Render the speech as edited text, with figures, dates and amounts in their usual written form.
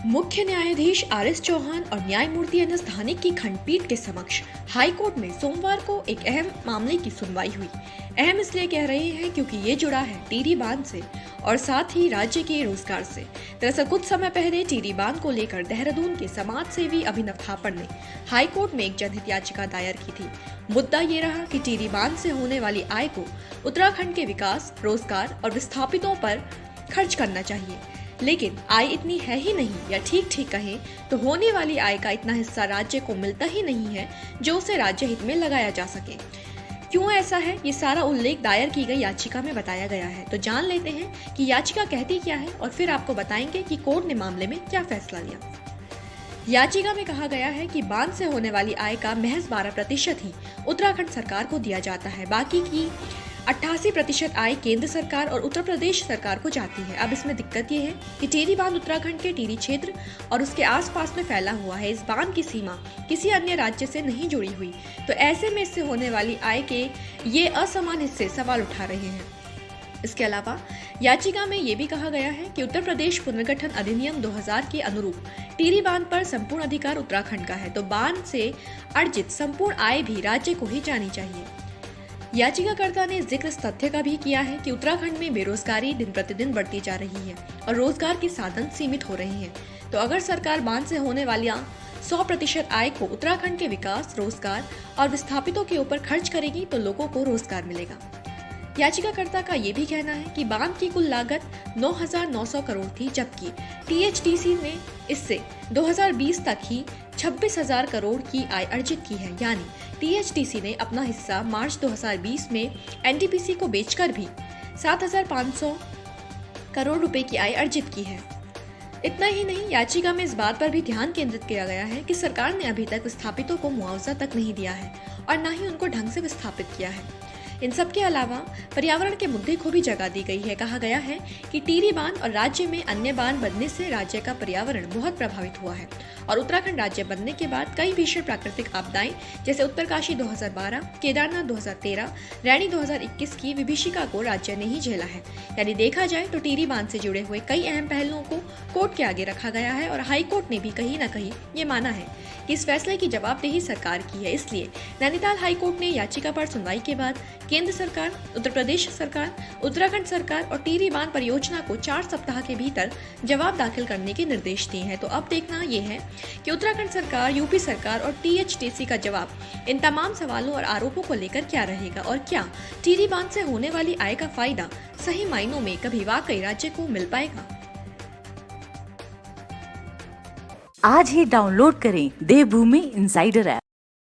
मुख्य न्यायाधीश आर.एस. चौहान और न्यायमूर्ति एन.एस. धानिक की खंडपीठ के समक्ष हाई कोर्ट में सोमवार को एक अहम मामले की सुनवाई हुई। अहम इसलिए कह रहे हैं क्योंकि ये जुड़ा है टिहरी बांध से और साथ ही राज्य के रोजगार से। दरअसल कुछ समय पहले टिहरी बांध को लेकर देहरादून के समाज सेवी अभिनव थापड़ ने हाई कोर्ट में एक जनहित याचिका दायर की थी। मुद्दा ये रहा कि टिहरी बांध से होने वाली आय को उत्तराखंड के विकास, रोजगार और विस्थापितों पर खर्च करना चाहिए, लेकिन आय इतनी है ही नहीं, या ठीक कहें तो होने वाली आय का इतना हिस्सा राज्य को मिलता ही नहीं है जो उसे राज्य हित में लगाया जा सके। क्यों ऐसा है, ये सारा उल्लेख दायर की गई याचिका में बताया गया है। तो जान लेते हैं कि याचिका कहती क्या है और फिर आपको बताएंगे कि कोर्ट ने मामले में क्या फैसला लिया। याचिका में कहा गया है कि बांध से होने वाली आय का महज 12% ही उत्तराखंड सरकार को दिया जाता है, बाकी की 88% आय केंद्र सरकार और उत्तर प्रदेश सरकार को जाती है। अब इसमें दिक्कत ये है कि टिहरी बांध उत्तराखंड के टिहरी क्षेत्र और उसके आसपास में फैला हुआ है। इस बांध की सीमा किसी अन्य राज्य से नहीं जुड़ी हुई, तो ऐसे में इससे होने वाली आय के ये असमान हिस्से सवाल उठा रहे हैं। इसके अलावा याचिका में ये भी कहा गया है कि उत्तर प्रदेश पुनर्गठन अधिनियम 2000 के अनुरूप टिहरी बांध पर संपूर्ण अधिकार उत्तराखंड का है, तो बांध से अर्जित संपूर्ण आय भी राज्य को ही जानी चाहिए। याचिकाकर्ता ने जिक्र इस तथ्य का भी किया है कि उत्तराखंड में बेरोजगारी दिन प्रतिदिन बढ़ती जा रही है और रोजगार के साधन सीमित हो रहे हैं, तो अगर सरकार बांध से होने वाली 100% आय को उत्तराखंड के विकास, रोजगार और विस्थापितों के ऊपर खर्च करेगी तो लोगों को रोजगार मिलेगा। याचिकाकर्ता का ये भी कहना है कि बांध की कुल लागत 9,900 करोड़ थी, जबकि टीएचडीसी ने इससे 2020 तक ही 26,000 करोड़ की आय अर्जित की है। यानी टीएचडीसी ने अपना हिस्सा मार्च 2020 में एनटीपीसी को बेचकर भी 7,500 करोड़ रुपए की आय अर्जित की है। इतना ही नहीं, याचिका में इस बात पर भी ध्यान केंद्रित किया गया है कि सरकार ने अभी तक विस्थापितों को मुआवजा तक नहीं दिया है और न ही उनको ढंग से विस्थापित किया है। इन सब के अलावा पर्यावरण के मुद्दे को भी जगह दी गई है। कहा गया है कि टिहरी बांध और राज्य में अन्य बांध बनने से राज्य का पर्यावरण बहुत प्रभावित हुआ है और उत्तराखंड राज्य बनने के बाद कई भीषण प्राकृतिक आपदाएं जैसे उत्तरकाशी 2012, केदारनाथ 2013, रैनी 2021 की विभीषिका को राज्य ने ही झेला है। यानी देखा जाए तो टिहरी बांध से जुड़े हुए कई अहम पहलुओं को कोर्ट के आगे रखा गया है और हाई कोर्ट ने भी कहीं न कहीं ये माना है कि इस फैसले की जवाबदेही सरकार की है। इसलिए नैनीताल हाई कोर्ट ने याचिका पर सुनवाई के बाद केंद्र सरकार, उत्तर प्रदेश सरकार, उत्तराखंड सरकार और टिहरी बांध परियोजना को 4 सप्ताह के भीतर जवाब दाखिल करने के निर्देश दिए हैं। तो अब देखना ये है कि उत्तराखंड सरकार, यूपी सरकार और टीएचडीसी का जवाब इन तमाम सवालों और आरोपों को लेकर क्या रहेगा और क्या टिहरी बांध से होने वाली आय का फायदा सही मायनों में कभी वाकई राज्य को मिल पाएगा। आज ही डाउनलोड करें देवभूमि इनसाइडर ऐप।